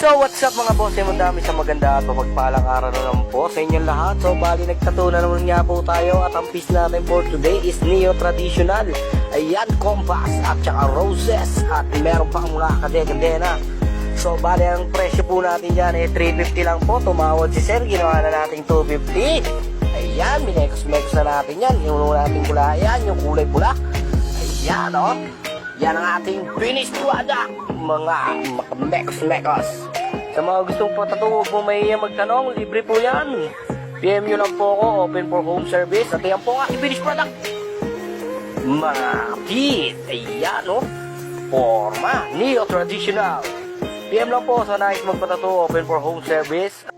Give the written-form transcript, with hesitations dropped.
So what's up mga boss, ay dami sa maganda at mapagpalang araw na naman po sa inyong lahat. So bali nagtattoo na naman nga po tayo at ang piece natin for today is neo-traditional. Ayan, compass at saka roses at meron pang mga kadegandena. So bali ang presyo po natin dyan ay 350 lang po. Tumawad si Sir, ginawa na natin 250. Ayan, minekos-mekos na natin yan. Yung nating kulayan, yung kulay pula. Ayan o, yan ang ating finished product, mga mekos-mekos. Sa mga gustong patatuo po may magtanong, libre po yan. PM nyo lang po ako, open for home service. At yan po ang aking finished product. Mga kit, ayan o, forma, neo-traditional. PM lang po sa nais magpatato, open for home service.